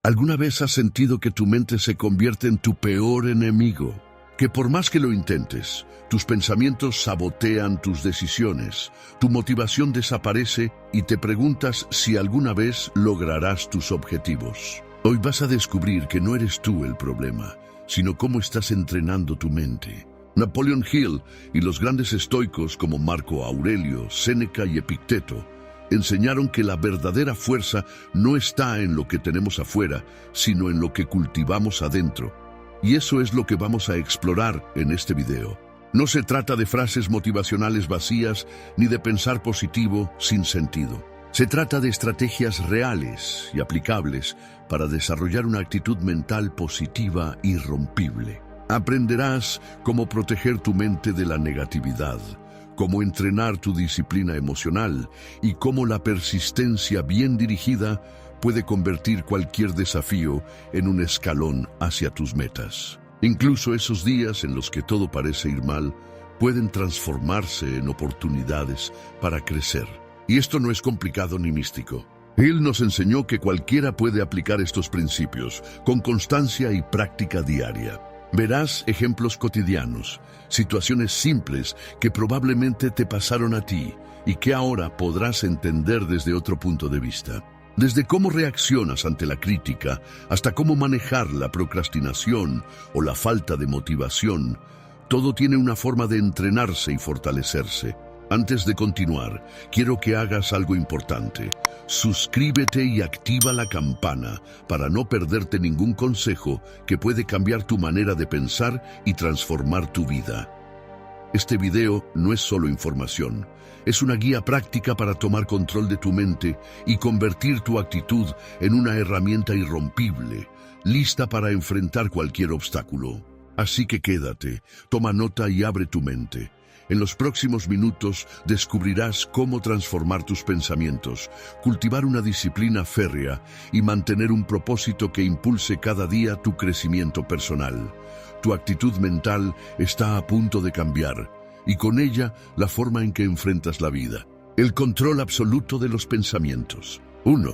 ¿Alguna vez has sentido que tu mente se convierte en tu peor enemigo? Que por más que lo intentes, tus pensamientos sabotean tus decisiones, tu motivación desaparece y te preguntas si alguna vez lograrás tus objetivos. Hoy vas a descubrir que no eres tú el problema, sino cómo estás entrenando tu mente. Napoleon Hill y los grandes estoicos como Marco Aurelio, Séneca y Epicteto enseñaron que la verdadera fuerza no está en lo que tenemos afuera, sino en lo que cultivamos adentro. Y eso es lo que vamos a explorar en este video. No se trata de frases motivacionales vacías ni de pensar positivo sin sentido. Se trata de estrategias reales y aplicables para desarrollar una actitud mental positiva e irrompible. Aprenderás cómo proteger tu mente de la negatividad, cómo entrenar tu disciplina emocional y cómo la persistencia bien dirigida puede convertir cualquier desafío en un escalón hacia tus metas. Incluso esos días en los que todo parece ir mal pueden transformarse en oportunidades para crecer. Y esto no es complicado ni místico. Él nos enseñó que cualquiera puede aplicar estos principios con constancia y práctica diaria. Verás ejemplos cotidianos, situaciones simples que probablemente te pasaron a ti y que ahora podrás entender desde otro punto de vista. Desde cómo reaccionas ante la crítica hasta cómo manejar la procrastinación o la falta de motivación, todo tiene una forma de entrenarse y fortalecerse. Antes de continuar, quiero que hagas algo importante. Suscríbete y activa la campana para no perderte ningún consejo que puede cambiar tu manera de pensar y transformar tu vida. Este video no es solo información, es una guía práctica para tomar control de tu mente y convertir tu actitud en una herramienta irrompible, lista para enfrentar cualquier obstáculo. Así que quédate, toma nota y abre tu mente. En los próximos minutos descubrirás cómo transformar tus pensamientos, cultivar una disciplina férrea y mantener un propósito que impulse cada día tu crecimiento personal. Tu actitud mental está a punto de cambiar, y con ella la forma en que enfrentas la vida. El control absoluto de los pensamientos. 1.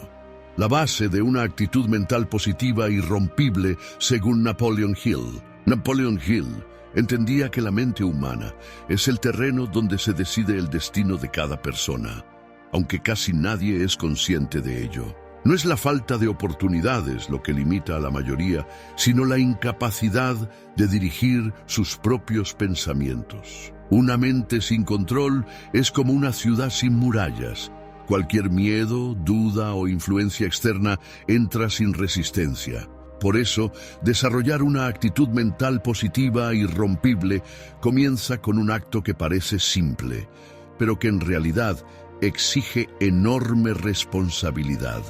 La base de una actitud mental positiva e irrompible según Napoleon Hill. Napoleon Hill entendía que la mente humana es el terreno donde se decide el destino de cada persona, aunque casi nadie es consciente de ello. No es la falta de oportunidades lo que limita a la mayoría, sino la incapacidad de dirigir sus propios pensamientos. Una mente sin control es como una ciudad sin murallas. Cualquier miedo, duda o influencia externa entra sin resistencia. Por eso, desarrollar una actitud mental positiva e irrompible comienza con un acto que parece simple, pero que en realidad exige enorme responsabilidad.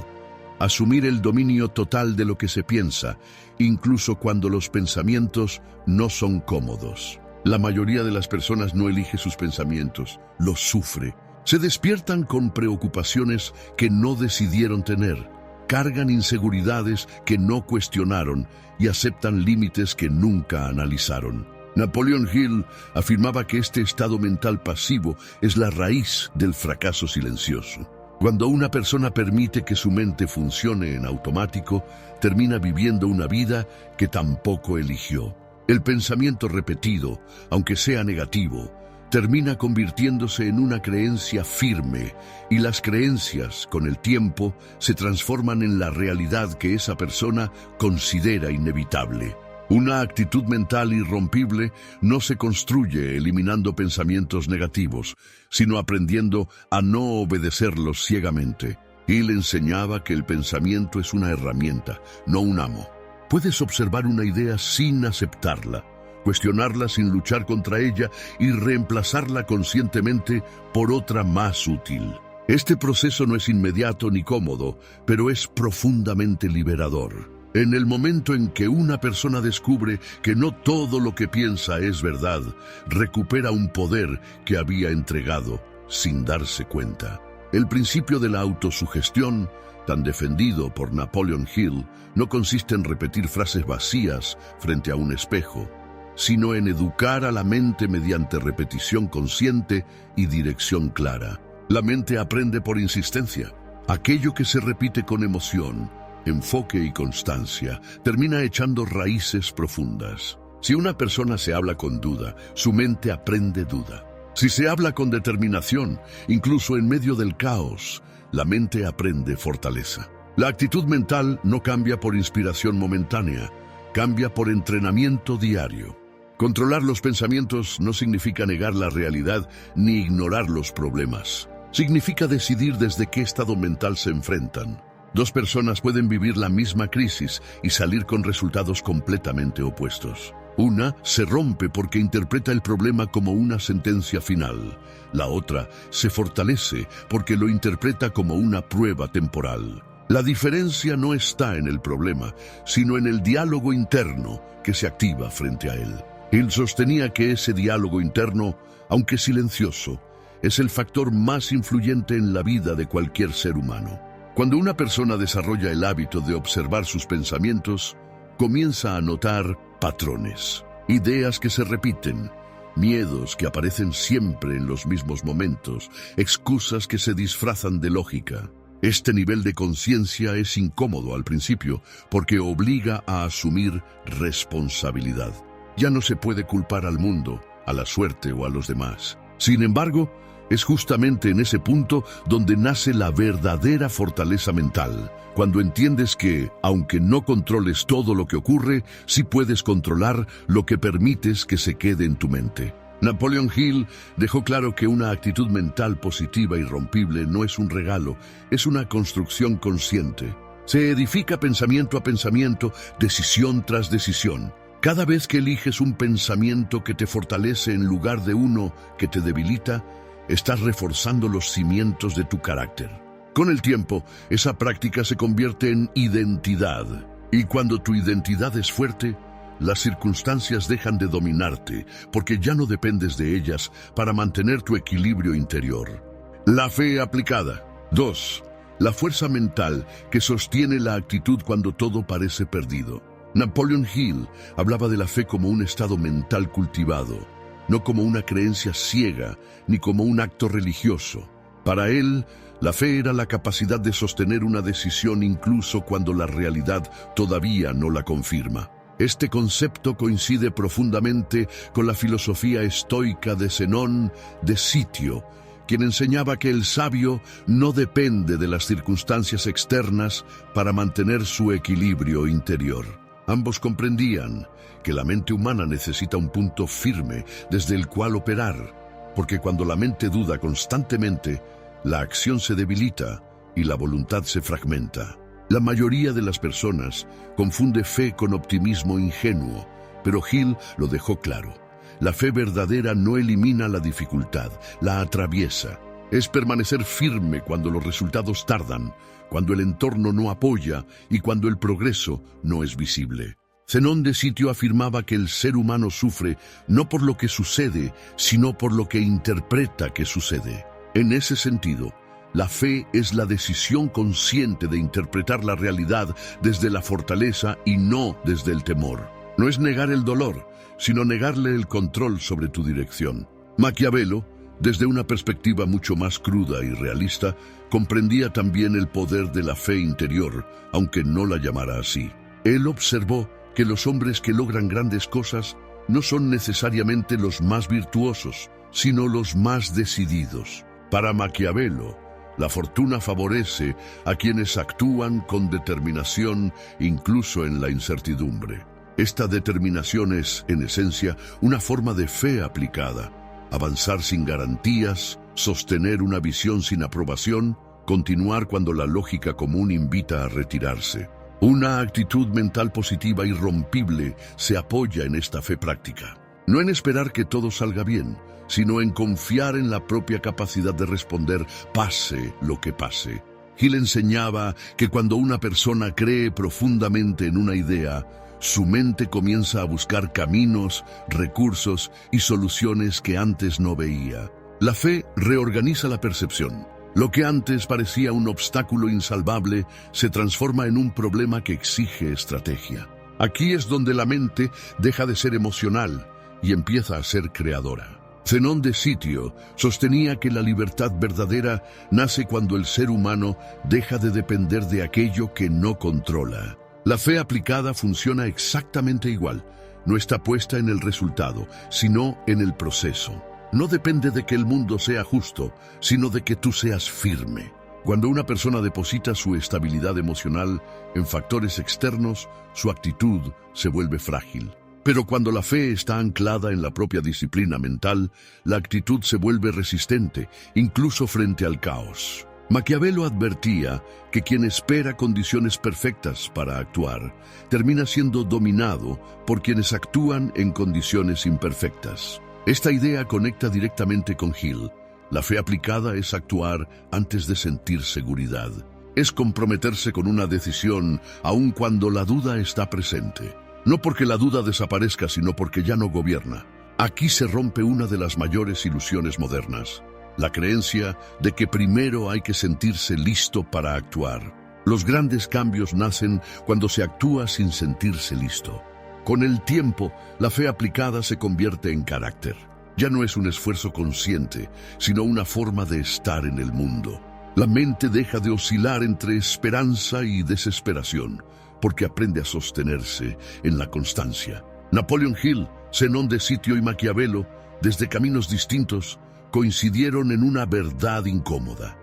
Asumir el dominio total de lo que se piensa, incluso cuando los pensamientos no son cómodos. La mayoría de las personas no elige sus pensamientos, los sufre. Se despiertan con preocupaciones que no decidieron tener. Cargan inseguridades que no cuestionaron y aceptan límites que nunca analizaron. Napoleon Hill afirmaba que este estado mental pasivo es la raíz del fracaso silencioso. Cuando una persona permite que su mente funcione en automático, termina viviendo una vida que tampoco eligió. El pensamiento repetido, aunque sea negativo, termina convirtiéndose en una creencia firme, y las creencias, con el tiempo, se transforman en la realidad que esa persona considera inevitable. Una actitud mental irrompible no se construye eliminando pensamientos negativos, sino aprendiendo a no obedecerlos ciegamente. Él enseñaba que el pensamiento es una herramienta, no un amo. Puedes observar una idea sin aceptarla, cuestionarla sin luchar contra ella y reemplazarla conscientemente por otra más útil. Este proceso no es inmediato ni cómodo, pero es profundamente liberador. En el momento en que una persona descubre que no todo lo que piensa es verdad, recupera un poder que había entregado sin darse cuenta. El principio de la autosugestión, tan defendido por Napoleon Hill, no consiste en repetir frases vacías frente a un espejo, sino en educar a la mente mediante repetición consciente y dirección clara. La mente aprende por insistencia. Aquello que se repite con emoción, enfoque y constancia, termina echando raíces profundas. Si una persona se habla con duda, su mente aprende duda. Si se habla con determinación, incluso en medio del caos, la mente aprende fortaleza. La actitud mental no cambia por inspiración momentánea, cambia por entrenamiento diario. Controlar los pensamientos no significa negar la realidad ni ignorar los problemas. Significa decidir desde qué estado mental se enfrentan. Dos personas pueden vivir la misma crisis y salir con resultados completamente opuestos. Una se rompe porque interpreta el problema como una sentencia final. La otra se fortalece porque lo interpreta como una prueba temporal. La diferencia no está en el problema, sino en el diálogo interno que se activa frente a él. Él sostenía que ese diálogo interno, aunque silencioso, es el factor más influyente en la vida de cualquier ser humano. Cuando una persona desarrolla el hábito de observar sus pensamientos, comienza a notar patrones, ideas que se repiten, miedos que aparecen siempre en los mismos momentos, excusas que se disfrazan de lógica. Este nivel de conciencia es incómodo al principio porque obliga a asumir responsabilidad. Ya no se puede culpar al mundo, a la suerte o a los demás. Sin embargo, es justamente en ese punto donde nace la verdadera fortaleza mental, cuando entiendes que, aunque no controles todo lo que ocurre, sí puedes controlar lo que permites que se quede en tu mente. Napoleon Hill dejó claro que una actitud mental positiva e irrompible no es un regalo, es una construcción consciente. Se edifica pensamiento a pensamiento, decisión tras decisión. Cada vez que eliges un pensamiento que te fortalece en lugar de uno que te debilita, estás reforzando los cimientos de tu carácter. Con el tiempo, esa práctica se convierte en identidad. Y cuando tu identidad es fuerte, las circunstancias dejan de dominarte, porque ya no dependes de ellas para mantener tu equilibrio interior. La fe aplicada. 2. La fuerza mental que sostiene la actitud cuando todo parece perdido. Napoleon Hill hablaba de la fe como un estado mental cultivado, no como una creencia ciega ni como un acto religioso. Para él, la fe era la capacidad de sostener una decisión incluso cuando la realidad todavía no la confirma. Este concepto coincide profundamente con la filosofía estoica de Zenón de Sitio, quien enseñaba que el sabio no depende de las circunstancias externas para mantener su equilibrio interior. Ambos comprendían que la mente humana necesita un punto firme desde el cual operar, porque cuando la mente duda constantemente, la acción se debilita y la voluntad se fragmenta. La mayoría de las personas confunde fe con optimismo ingenuo, pero Hill lo dejó claro. La fe verdadera no elimina la dificultad, la atraviesa. Es permanecer firme cuando los resultados tardan, cuando el entorno no apoya y cuando el progreso no es visible. Zenón de Sitio afirmaba que el ser humano sufre no por lo que sucede, sino por lo que interpreta que sucede. En ese sentido, la fe es la decisión consciente de interpretar la realidad desde la fortaleza y no desde el temor. No es negar el dolor, sino negarle el control sobre tu dirección. Maquiavelo, desde una perspectiva mucho más cruda y realista, comprendía también el poder de la fe interior, aunque no la llamara así. Él observó que los hombres que logran grandes cosas no son necesariamente los más virtuosos, sino los más decididos. Para Maquiavelo, la fortuna favorece a quienes actúan con determinación incluso en la incertidumbre. Esta determinación es, en esencia, una forma de fe aplicada. Avanzar sin garantías, sostener una visión sin aprobación, continuar cuando la lógica común invita a retirarse. Una actitud mental positiva irrompible se apoya en esta fe práctica. No en esperar que todo salga bien, sino en confiar en la propia capacidad de responder pase lo que pase. Hill enseñaba que cuando una persona cree profundamente en una idea, su mente comienza a buscar caminos, recursos y soluciones que antes no veía. La fe reorganiza la percepción. Lo que antes parecía un obstáculo insalvable se transforma en un problema que exige estrategia. Aquí es donde la mente deja de ser emocional y empieza a ser creadora. Zenón de Sitio sostenía que la libertad verdadera nace cuando el ser humano deja de depender de aquello que no controla. La fe aplicada funciona exactamente igual. No está puesta en el resultado, sino en el proceso. No depende de que el mundo sea justo, sino de que tú seas firme. Cuando una persona deposita su estabilidad emocional en factores externos, su actitud se vuelve frágil. Pero cuando la fe está anclada en la propia disciplina mental, la actitud se vuelve resistente, incluso frente al caos. Maquiavelo advertía que quien espera condiciones perfectas para actuar, termina siendo dominado por quienes actúan en condiciones imperfectas. Esta idea conecta directamente con Hill. La fe aplicada es actuar antes de sentir seguridad. Es comprometerse con una decisión aun cuando la duda está presente. No porque la duda desaparezca, sino porque ya no gobierna. Aquí se rompe una de las mayores ilusiones modernas, la creencia de que primero hay que sentirse listo para actuar. Los grandes cambios nacen cuando se actúa sin sentirse listo. Con el tiempo, la fe aplicada se convierte en carácter. Ya no es un esfuerzo consciente, sino una forma de estar en el mundo. La mente deja de oscilar entre esperanza y desesperación, porque aprende a sostenerse en la constancia. Napoleon Hill, Zenón de Sitio y Maquiavelo, desde caminos distintos, coincidieron en una verdad incómoda.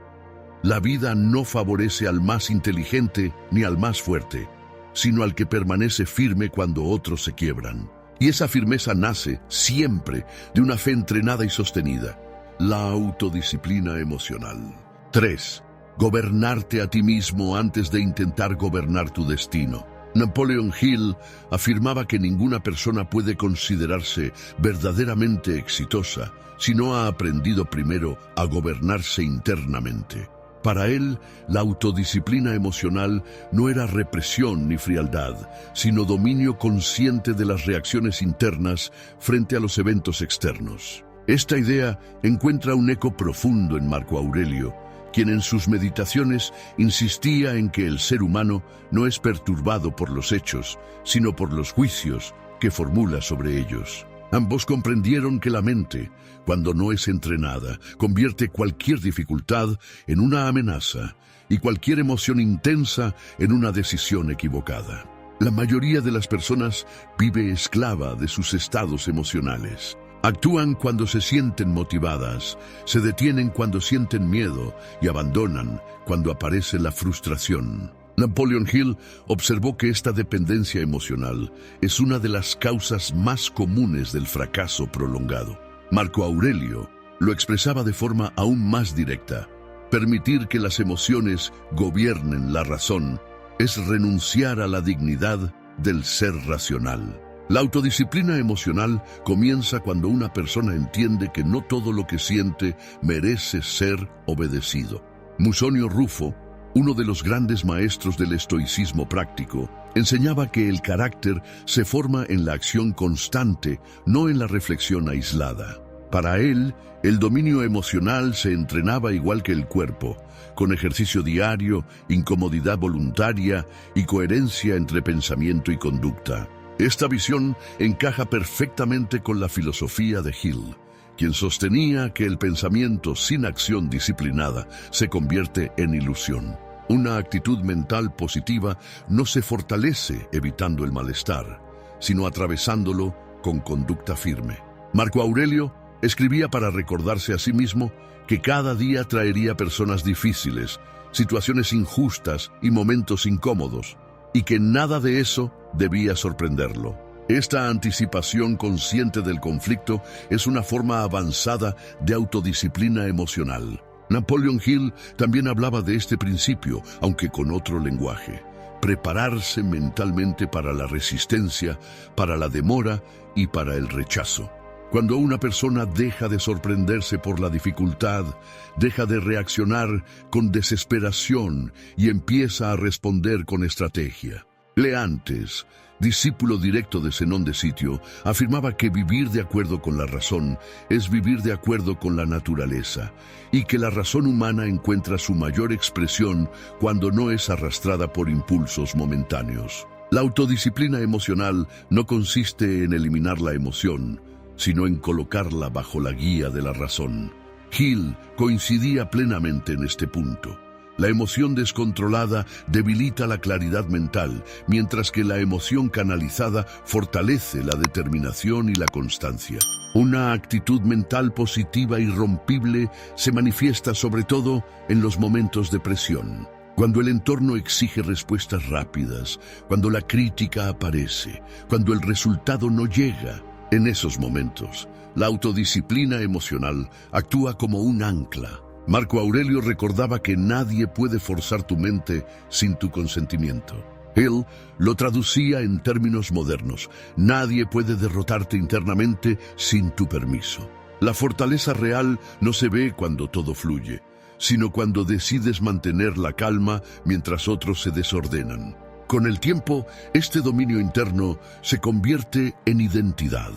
La vida no favorece al más inteligente ni al más fuerte, sino al que permanece firme cuando otros se quiebran. Y esa firmeza nace siempre de una fe entrenada y sostenida, la autodisciplina emocional. 3. Gobernarte a ti mismo antes de intentar gobernar tu destino. Napoleon Hill afirmaba que ninguna persona puede considerarse verdaderamente exitosa si no ha aprendido primero a gobernarse internamente. Para él, la autodisciplina emocional no era represión ni frialdad, sino dominio consciente de las reacciones internas frente a los eventos externos. Esta idea encuentra un eco profundo en Marco Aurelio, quien en sus meditaciones insistía en que el ser humano no es perturbado por los hechos, sino por los juicios que formula sobre ellos. Ambos comprendieron que la mente, cuando no es entrenada, convierte cualquier dificultad en una amenaza y cualquier emoción intensa en una decisión equivocada. La mayoría de las personas vive esclava de sus estados emocionales. Actúan cuando se sienten motivadas, se detienen cuando sienten miedo y abandonan cuando aparece la frustración. Napoleon Hill observó que esta dependencia emocional es una de las causas más comunes del fracaso prolongado. Marco Aurelio lo expresaba de forma aún más directa. Permitir que las emociones gobiernen la razón es renunciar a la dignidad del ser racional. La autodisciplina emocional comienza cuando una persona entiende que no todo lo que siente merece ser obedecido. Musonio Rufo, uno de los grandes maestros del estoicismo práctico, enseñaba que el carácter se forma en la acción constante, no en la reflexión aislada. Para él, el dominio emocional se entrenaba igual que el cuerpo, con ejercicio diario, incomodidad voluntaria y coherencia entre pensamiento y conducta. Esta visión encaja perfectamente con la filosofía de Hill, quien sostenía que el pensamiento sin acción disciplinada se convierte en ilusión. Una actitud mental positiva no se fortalece evitando el malestar, sino atravesándolo con conducta firme. Marco Aurelio escribía para recordarse a sí mismo que cada día traería personas difíciles, situaciones injustas y momentos incómodos, y que nada de eso debía sorprenderlo. Esta anticipación consciente del conflicto es una forma avanzada de autodisciplina emocional. Napoleon Hill también hablaba de este principio, aunque con otro lenguaje. Prepararse mentalmente para la resistencia, para la demora y para el rechazo. Cuando una persona deja de sorprenderse por la dificultad, deja de reaccionar con desesperación y empieza a responder con estrategia. Leantes, discípulo directo de Zenón de Sitio, afirmaba que vivir de acuerdo con la razón es vivir de acuerdo con la naturaleza, y que la razón humana encuentra su mayor expresión cuando no es arrastrada por impulsos momentáneos. La autodisciplina emocional no consiste en eliminar la emoción, sino en colocarla bajo la guía de la razón. Hill coincidía plenamente en este punto. La emoción descontrolada debilita la claridad mental, mientras que la emoción canalizada fortalece la determinación y la constancia. Una actitud mental positiva e irrompible se manifiesta sobre todo en los momentos de presión. Cuando el entorno exige respuestas rápidas, cuando la crítica aparece, cuando el resultado no llega. En esos momentos, la autodisciplina emocional actúa como un ancla. Marco Aurelio recordaba que nadie puede forzar tu mente sin tu consentimiento. Él lo traducía en términos modernos: nadie puede derrotarte internamente sin tu permiso. La fortaleza real no se ve cuando todo fluye, sino cuando decides mantener la calma mientras otros se desordenan. Con el tiempo, este dominio interno se convierte en identidad.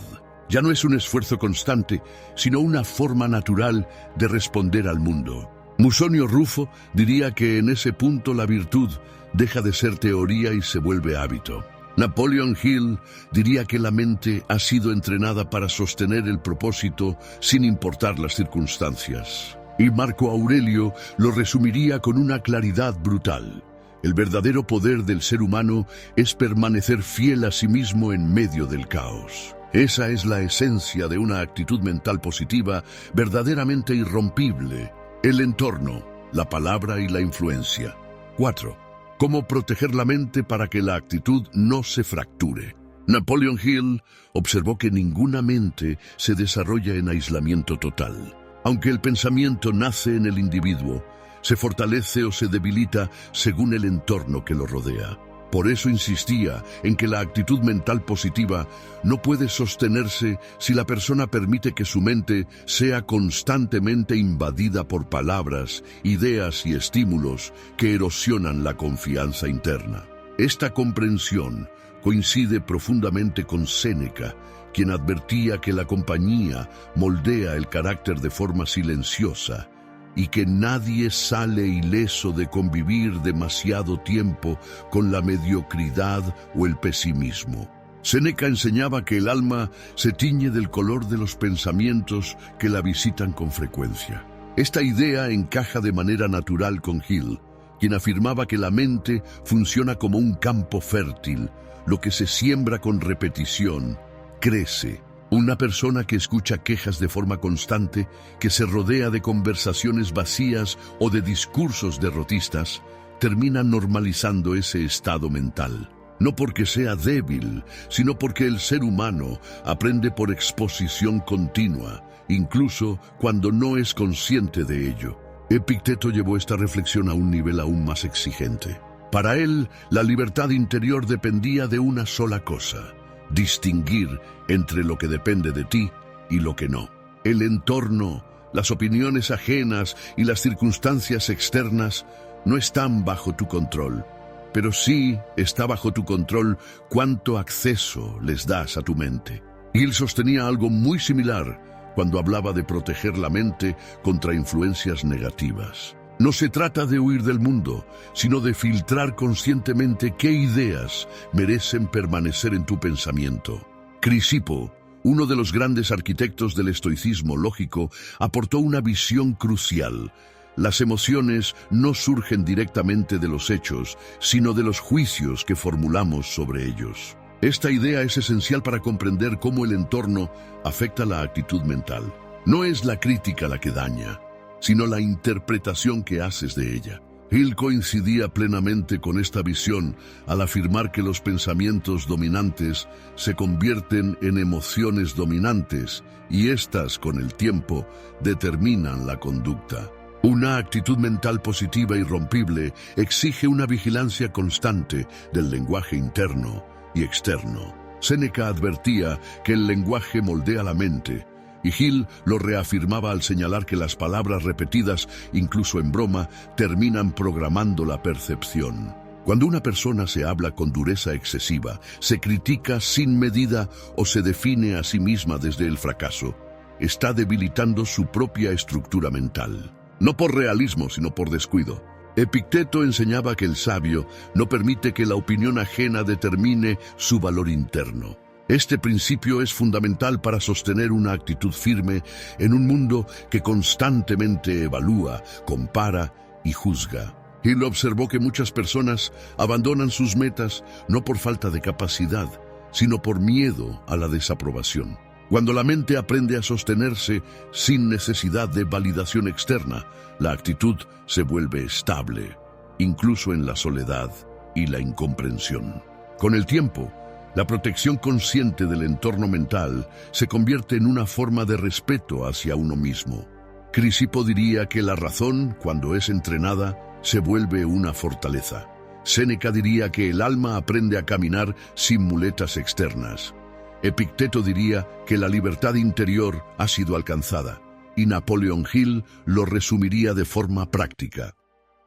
Ya no es un esfuerzo constante, sino una forma natural de responder al mundo. Musonio Rufo diría que en ese punto la virtud deja de ser teoría y se vuelve hábito. Napoleon Hill diría que la mente ha sido entrenada para sostener el propósito sin importar las circunstancias. Y Marco Aurelio lo resumiría con una claridad brutal: el verdadero poder del ser humano es permanecer fiel a sí mismo en medio del caos. Esa es la esencia de una actitud mental positiva verdaderamente irrompible. El entorno, la palabra y la influencia. 4. ¿Cómo proteger la mente para que la actitud no se fracture? Napoleon Hill observó que ninguna mente se desarrolla en aislamiento total. Aunque el pensamiento nace en el individuo, se fortalece o se debilita según el entorno que lo rodea. Por eso insistía en que la actitud mental positiva no puede sostenerse si la persona permite que su mente sea constantemente invadida por palabras, ideas y estímulos que erosionan la confianza interna. Esta comprensión coincide profundamente con Séneca, quien advertía que la compañía moldea el carácter de forma silenciosa y que nadie sale ileso de convivir demasiado tiempo con la mediocridad o el pesimismo. Séneca enseñaba que el alma se tiñe del color de los pensamientos que la visitan con frecuencia. Esta idea encaja de manera natural con Hill, quien afirmaba que la mente funciona como un campo fértil. Lo que se siembra con repetición crece. Una persona que escucha quejas de forma constante, que se rodea de conversaciones vacías o de discursos derrotistas, termina normalizando ese estado mental. No porque sea débil, sino porque el ser humano aprende por exposición continua, incluso cuando no es consciente de ello. Epicteto llevó esta reflexión a un nivel aún más exigente. Para él, la libertad interior dependía de una sola cosa: distinguir entre lo que depende de ti y lo que no. El entorno, las opiniones ajenas y las circunstancias externas no están bajo tu control, pero sí está bajo tu control cuánto acceso les das a tu mente. Y él sostenía algo muy similar cuando hablaba de proteger la mente contra influencias negativas. No se trata de huir del mundo, sino de filtrar conscientemente qué ideas merecen permanecer en tu pensamiento. Crisipo, uno de los grandes arquitectos del estoicismo lógico, aportó una visión crucial. Las emociones no surgen directamente de los hechos, sino de los juicios que formulamos sobre ellos. Esta idea es esencial para comprender cómo el entorno afecta la actitud mental. No es la crítica la que daña, sino la interpretación que haces de ella. Hill coincidía plenamente con esta visión al afirmar que los pensamientos dominantes se convierten en emociones dominantes y éstas, con el tiempo, determinan la conducta. Una actitud mental positiva e irrompible exige una vigilancia constante del lenguaje interno y externo. Séneca advertía que el lenguaje moldea la mente, y Hill lo reafirmaba al señalar que las palabras repetidas, incluso en broma, terminan programando la percepción. Cuando una persona se habla con dureza excesiva, se critica sin medida o se define a sí misma desde el fracaso, está debilitando su propia estructura mental. No por realismo, sino por descuido. Epicteto enseñaba que el sabio no permite que la opinión ajena determine su valor interno. Este principio es fundamental para sostener una actitud firme en un mundo que constantemente evalúa, compara y juzga. Hill observó que muchas personas abandonan sus metas no por falta de capacidad, sino por miedo a la desaprobación. Cuando la mente aprende a sostenerse sin necesidad de validación externa, la actitud se vuelve estable, incluso en la soledad y la incomprensión. Con el tiempo, la protección consciente del entorno mental se convierte en una forma de respeto hacia uno mismo. Crisipo diría que la razón, cuando es entrenada, se vuelve una fortaleza. Séneca diría que el alma aprende a caminar sin muletas externas. Epicteto diría que la libertad interior ha sido alcanzada, y Napoleon Hill lo resumiría de forma práctica.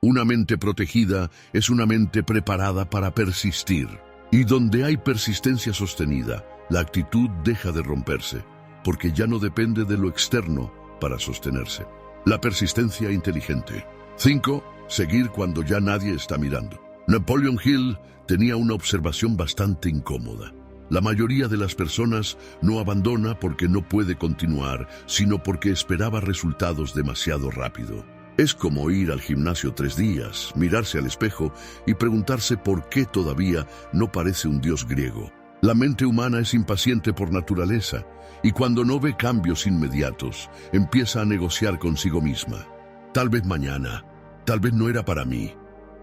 Una mente protegida es una mente preparada para persistir. Y donde hay persistencia sostenida, la actitud deja de romperse, porque ya no depende de lo externo para sostenerse. La persistencia inteligente. 5. Seguir cuando ya nadie está mirando. Napoleon Hill tenía una observación bastante incómoda. La mayoría de las personas no abandona porque no puede continuar, sino porque esperaba resultados demasiado rápido. Es como ir al gimnasio 3 días, mirarse al espejo y preguntarse por qué todavía no parece un dios griego. La mente humana es impaciente por naturaleza y cuando no ve cambios inmediatos, empieza a negociar consigo misma. Tal vez mañana, tal vez no era para mí,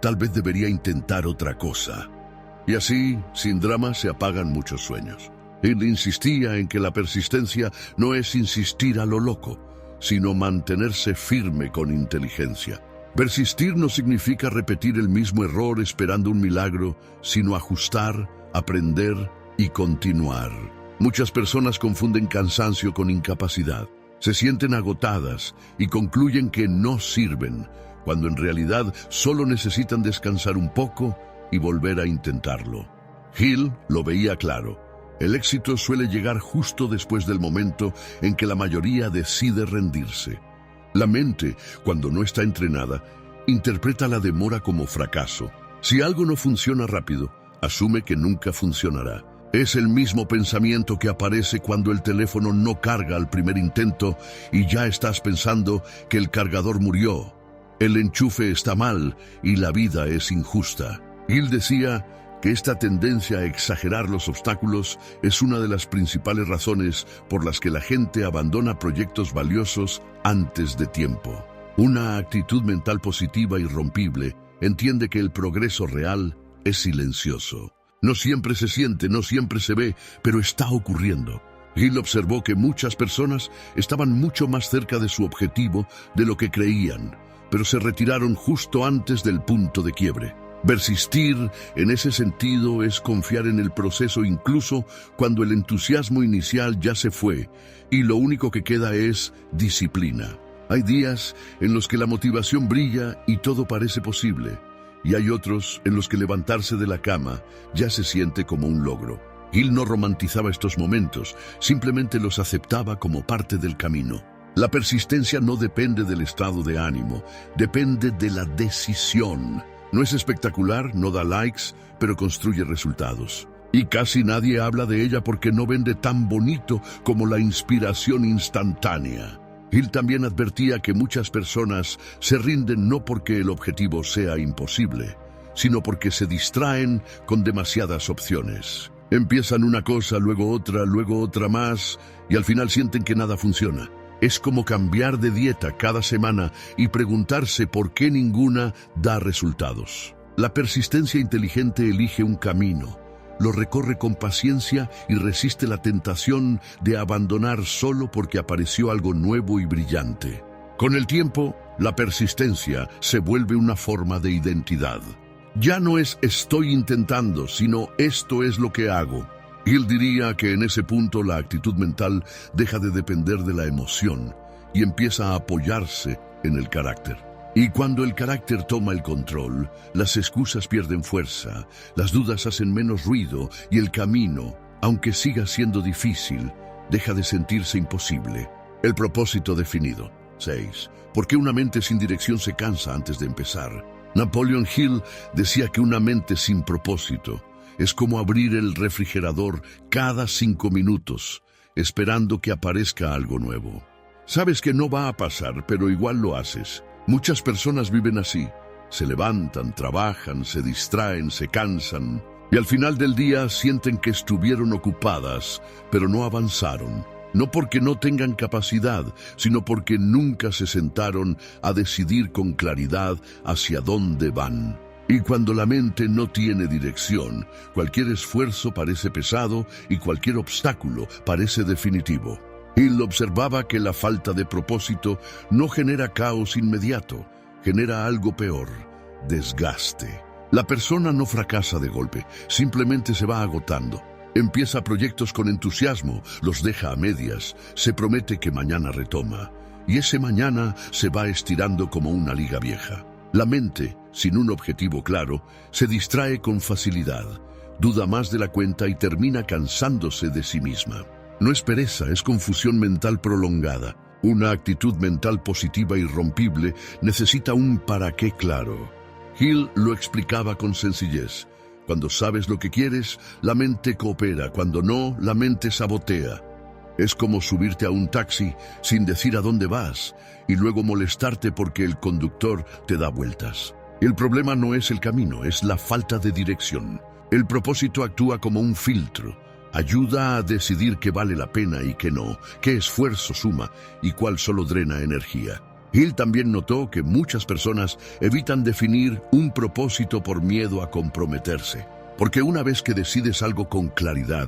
tal vez debería intentar otra cosa. Y así, sin drama, se apagan muchos sueños. Él insistía en que la persistencia no es insistir a lo loco, sino mantenerse firme con inteligencia. Persistir no significa repetir el mismo error esperando un milagro, sino ajustar, aprender y continuar. Muchas personas confunden cansancio con incapacidad. Se sienten agotadas y concluyen que no sirven, cuando en realidad solo necesitan descansar un poco y volver a intentarlo. Hill lo veía claro. El éxito suele llegar justo después del momento en que la mayoría decide rendirse. La mente, cuando no está entrenada, interpreta la demora como fracaso. Si algo no funciona rápido, asume que nunca funcionará. Es el mismo pensamiento que aparece cuando el teléfono no carga al primer intento y ya estás pensando que el cargador murió, el enchufe está mal y la vida es injusta. Hill decía que esta tendencia a exagerar los obstáculos es una de las principales razones por las que la gente abandona proyectos valiosos antes de tiempo. Una actitud mental positiva e irrompible entiende que el progreso real es silencioso. No siempre se siente, no siempre se ve, pero está ocurriendo. Hill observó que muchas personas estaban mucho más cerca de su objetivo de lo que creían, pero se retiraron justo antes del punto de quiebre. Persistir en ese sentido es confiar en el proceso incluso cuando el entusiasmo inicial ya se fue y lo único que queda es disciplina. Hay días en los que la motivación brilla y todo parece posible, y hay otros en los que levantarse de la cama ya se siente como un logro. Hill no romantizaba estos momentos, simplemente los aceptaba como parte del camino. La persistencia no depende del estado de ánimo, depende de la decisión. No es espectacular, no da likes, pero construye resultados. Y casi nadie habla de ella porque no vende tan bonito como la inspiración instantánea. Hill también advertía que muchas personas se rinden no porque el objetivo sea imposible, sino porque se distraen con demasiadas opciones. Empiezan una cosa, luego otra más, y al final sienten que nada funciona. Es como cambiar de dieta cada semana y preguntarse por qué ninguna da resultados. La persistencia inteligente elige un camino, lo recorre con paciencia y resiste la tentación de abandonar solo porque apareció algo nuevo y brillante. Con el tiempo, la persistencia se vuelve una forma de identidad. Ya no es estoy intentando, sino esto es lo que hago. Hill diría que en ese punto la actitud mental deja de depender de la emoción y empieza a apoyarse en el carácter. Y cuando el carácter toma el control, las excusas pierden fuerza, las dudas hacen menos ruido y el camino, aunque siga siendo difícil, deja de sentirse imposible. El propósito definido. 6. ¿Por qué una mente sin dirección se cansa antes de empezar? Napoleon Hill decía que una mente sin propósito Es como abrir el refrigerador cada 5 minutos, esperando que aparezca algo nuevo. Sabes que no va a pasar, pero igual lo haces. Muchas personas viven así. Se levantan, trabajan, se distraen, se cansan, y al final del día sienten que estuvieron ocupadas, pero no avanzaron. No porque no tengan capacidad, sino porque nunca se sentaron a decidir con claridad hacia dónde van. Y cuando la mente no tiene dirección, cualquier esfuerzo parece pesado y cualquier obstáculo parece definitivo. Hill observaba que la falta de propósito no genera caos inmediato, genera algo peor: desgaste. La persona no fracasa de golpe, simplemente se va agotando. Empieza proyectos con entusiasmo, los deja a medias, se promete que mañana retoma, y ese mañana se va estirando como una liga vieja. La mente, sin un objetivo claro, se distrae con facilidad, duda más de la cuenta y termina cansándose de sí misma. No es pereza, es confusión mental prolongada. Una actitud mental positiva e irrompible necesita un para qué claro. Hill lo explicaba con sencillez. Cuando sabes lo que quieres, la mente coopera. Cuando no, la mente sabotea. Es como subirte a un taxi sin decir a dónde vas y luego molestarte porque el conductor te da vueltas. El problema no es el camino, es la falta de dirección. El propósito actúa como un filtro. Ayuda a decidir qué vale la pena y qué no, qué esfuerzo suma y cuál solo drena energía. Hill también notó que muchas personas evitan definir un propósito por miedo a comprometerse. Porque una vez que decides algo con claridad,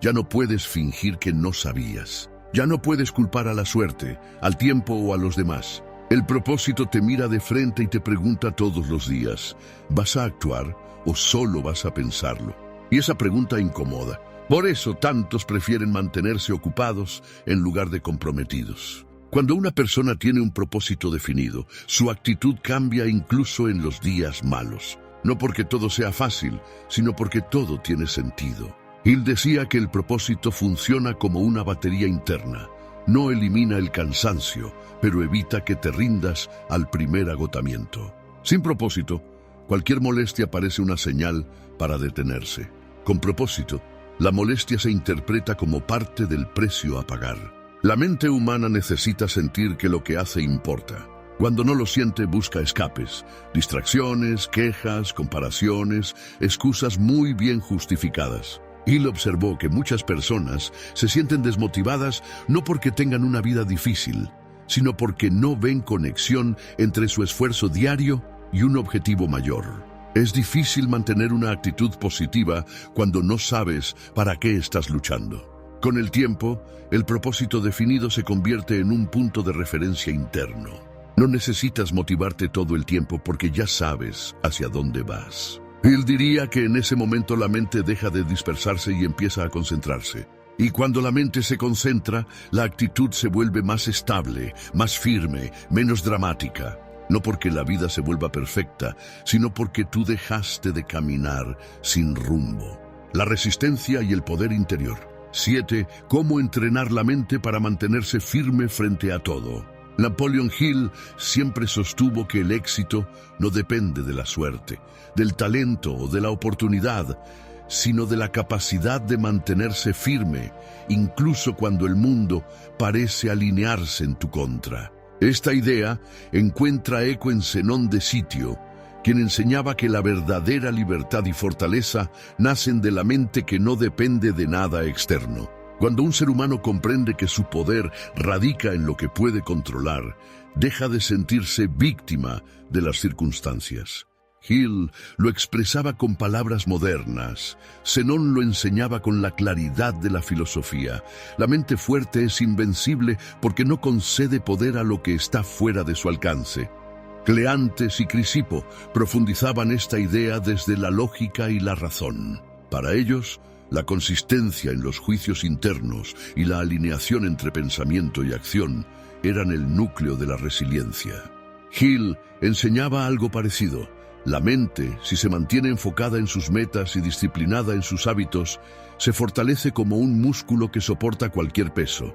ya no puedes fingir que no sabías. Ya no puedes culpar a la suerte, al tiempo o a los demás. El propósito te mira de frente y te pregunta todos los días: ¿vas a actuar o solo vas a pensarlo? Y esa pregunta incomoda. Por eso tantos prefieren mantenerse ocupados en lugar de comprometidos. Cuando una persona tiene un propósito definido, su actitud cambia incluso en los días malos. No porque todo sea fácil, sino porque todo tiene sentido. Hill decía que el propósito funciona como una batería interna. No elimina el cansancio, pero evita que te rindas al primer agotamiento. Sin propósito, cualquier molestia parece una señal para detenerse. Con propósito, la molestia se interpreta como parte del precio a pagar. La mente humana necesita sentir que lo que hace importa. Cuando no lo siente, busca escapes, distracciones, quejas, comparaciones, excusas muy bien justificadas. Hill observó que muchas personas se sienten desmotivadas no porque tengan una vida difícil, sino porque no ven conexión entre su esfuerzo diario y un objetivo mayor. Es difícil mantener una actitud positiva cuando no sabes para qué estás luchando. Con el tiempo, el propósito definido se convierte en un punto de referencia interno. No necesitas motivarte todo el tiempo porque ya sabes hacia dónde vas. Él diría que en ese momento la mente deja de dispersarse y empieza a concentrarse. Y cuando la mente se concentra, la actitud se vuelve más estable, más firme, menos dramática. No porque la vida se vuelva perfecta, sino porque tú dejaste de caminar sin rumbo. La resistencia y el poder interior. 7. Cómo entrenar la mente para mantenerse firme frente a todo. Napoleon Hill siempre sostuvo que el éxito no depende de la suerte, del talento o de la oportunidad, sino de la capacidad de mantenerse firme, incluso cuando el mundo parece alinearse en tu contra. Esta idea encuentra eco en Zenón de Sitio, quien enseñaba que la verdadera libertad y fortaleza nacen de la mente que no depende de nada externo. Cuando un ser humano comprende que su poder radica en lo que puede controlar, deja de sentirse víctima de las circunstancias. Hill lo expresaba con palabras modernas. Zenón lo enseñaba con la claridad de la filosofía. La mente fuerte es invencible porque no concede poder a lo que está fuera de su alcance. Cleantes y Crisipo profundizaban esta idea desde la lógica y la razón. Para ellos, la consistencia en los juicios internos y la alineación entre pensamiento y acción eran el núcleo de la resiliencia. Hill enseñaba algo parecido. La mente, si se mantiene enfocada en sus metas y disciplinada en sus hábitos, se fortalece como un músculo que soporta cualquier peso.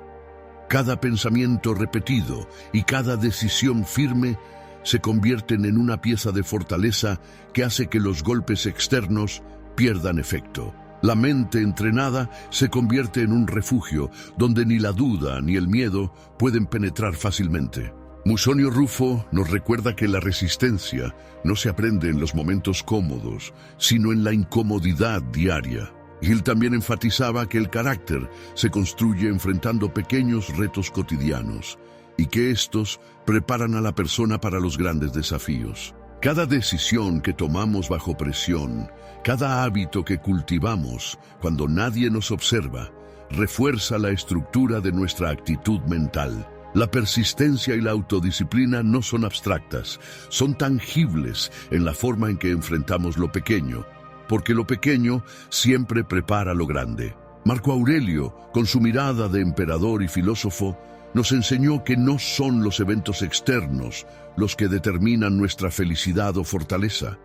Cada pensamiento repetido y cada decisión firme se convierten en una pieza de fortaleza que hace que los golpes externos pierdan efecto. La mente entrenada se convierte en un refugio donde ni la duda ni el miedo pueden penetrar fácilmente. Musonio Rufo nos recuerda que la resistencia no se aprende en los momentos cómodos, sino en la incomodidad diaria. Hill también enfatizaba que el carácter se construye enfrentando pequeños retos cotidianos y que estos preparan a la persona para los grandes desafíos. Cada decisión que tomamos bajo presión, cada hábito que cultivamos cuando nadie nos observa, refuerza la estructura de nuestra actitud mental. La persistencia y la autodisciplina no son abstractas, son tangibles en la forma en que enfrentamos lo pequeño, porque lo pequeño siempre prepara lo grande. Marco Aurelio, con su mirada de emperador y filósofo, nos enseñó que no son los eventos externos los que determinan nuestra felicidad o fortaleza,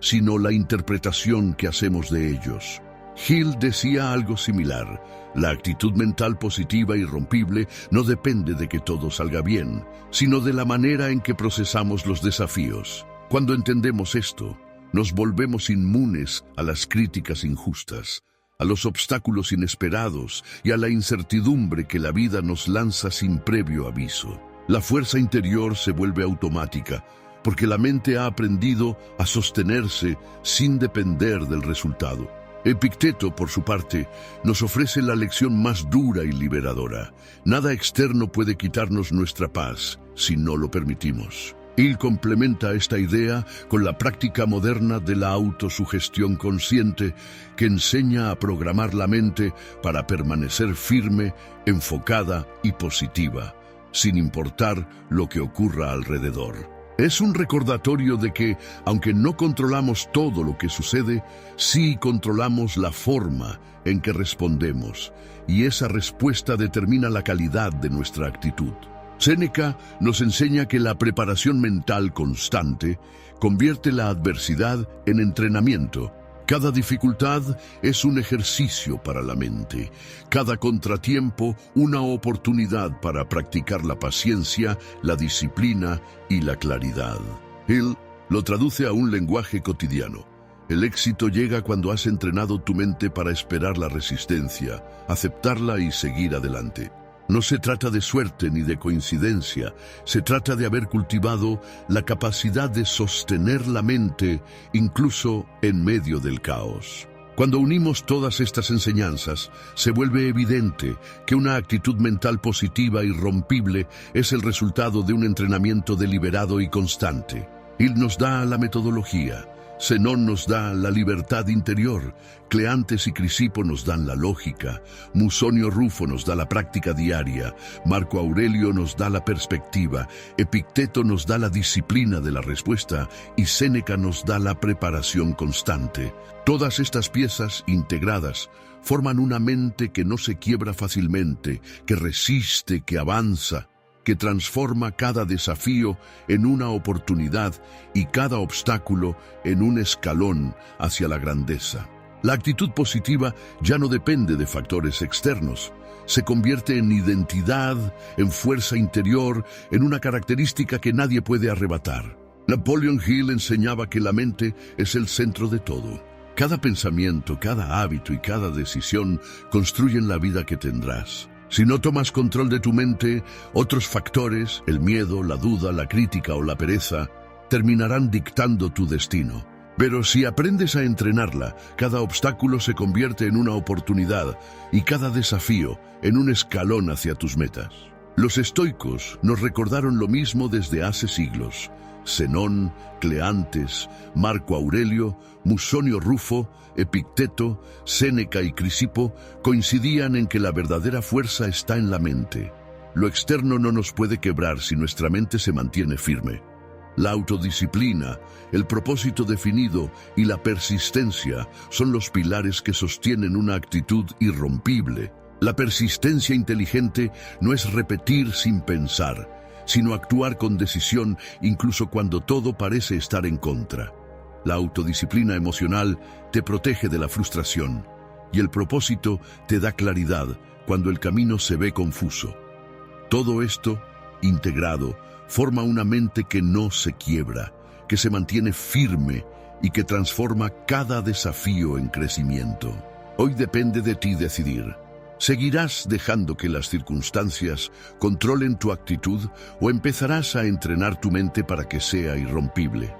sino la interpretación que hacemos de ellos. Hill decía algo similar: la actitud mental positiva e irrompible no depende de que todo salga bien, sino de la manera en que procesamos los desafíos. Cuando entendemos esto, nos volvemos inmunes a las críticas injustas, a los obstáculos inesperados y a la incertidumbre que la vida nos lanza sin previo aviso. La fuerza interior se vuelve automática, porque la mente ha aprendido a sostenerse sin depender del resultado. Epicteto, por su parte, nos ofrece la lección más dura y liberadora. Nada externo puede quitarnos nuestra paz si no lo permitimos. Hill complementa esta idea con la práctica moderna de la autosugestión consciente, que enseña a programar la mente para permanecer firme, enfocada y positiva, sin importar lo que ocurra alrededor. Es un recordatorio de que, aunque no controlamos todo lo que sucede, sí controlamos la forma en que respondemos, y esa respuesta determina la calidad de nuestra actitud. Séneca nos enseña que la preparación mental constante convierte la adversidad en entrenamiento. Cada dificultad es un ejercicio para la mente, cada contratiempo una oportunidad para practicar la paciencia, la disciplina y la claridad. Hill lo traduce a un lenguaje cotidiano. El éxito llega cuando has entrenado tu mente para esperar la resistencia, aceptarla y seguir adelante. No se trata de suerte ni de coincidencia, se trata de haber cultivado la capacidad de sostener la mente incluso en medio del caos. Cuando unimos todas estas enseñanzas, se vuelve evidente que una actitud mental positiva e irrompible es el resultado de un entrenamiento deliberado y constante. Hill nos da la metodología, Zenón nos da la libertad interior, Cleantes y Crisipo nos dan la lógica, Musonio Rufo nos da la práctica diaria, Marco Aurelio nos da la perspectiva, Epicteto nos da la disciplina de la respuesta y Séneca nos da la preparación constante. Todas estas piezas integradas forman una mente que no se quiebra fácilmente, que resiste, que avanza, que transforma cada desafío en una oportunidad y cada obstáculo en un escalón hacia la grandeza. La actitud positiva ya no depende de factores externos. Se convierte en identidad, en fuerza interior, en una característica que nadie puede arrebatar. Napoleon Hill enseñaba que la mente es el centro de todo. Cada pensamiento, cada hábito y cada decisión construyen la vida que tendrás. Si no tomas control de tu mente, otros factores, el miedo, la duda, la crítica o la pereza, terminarán dictando tu destino. Pero si aprendes a entrenarla, cada obstáculo se convierte en una oportunidad y cada desafío en un escalón hacia tus metas. Los estoicos nos recordaron lo mismo desde hace siglos. Zenón, Cleantes, Marco Aurelio, Musonio Rufo, Epicteto, Séneca y Crisipo coincidían en que la verdadera fuerza está en la mente. Lo externo no nos puede quebrar si nuestra mente se mantiene firme. La autodisciplina, el propósito definido y la persistencia son los pilares que sostienen una actitud irrompible. La persistencia inteligente no es repetir sin pensar, sino actuar con decisión incluso cuando todo parece estar en contra. La autodisciplina emocional te protege de la frustración y el propósito te da claridad cuando el camino se ve confuso. Todo esto, integrado, forma una mente que no se quiebra, que se mantiene firme y que transforma cada desafío en crecimiento. Hoy depende de ti decidir. ¿Seguirás dejando que las circunstancias controlen tu actitud o empezarás a entrenar tu mente para que sea irrompible?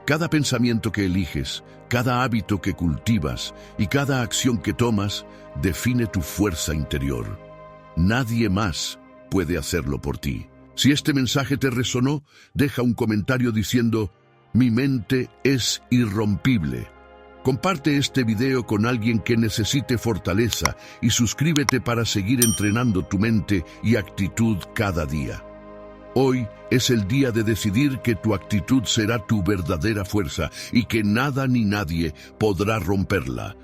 Cada pensamiento que eliges, cada hábito que cultivas y cada acción que tomas define tu fuerza interior. Nadie más puede hacerlo por ti. Si este mensaje te resonó, deja un comentario diciendo: "Mi mente es irrompible". Comparte este video con alguien que necesite fortaleza y suscríbete para seguir entrenando tu mente y actitud cada día. Hoy es el día de decidir que tu actitud será tu verdadera fuerza y que nada ni nadie podrá romperla.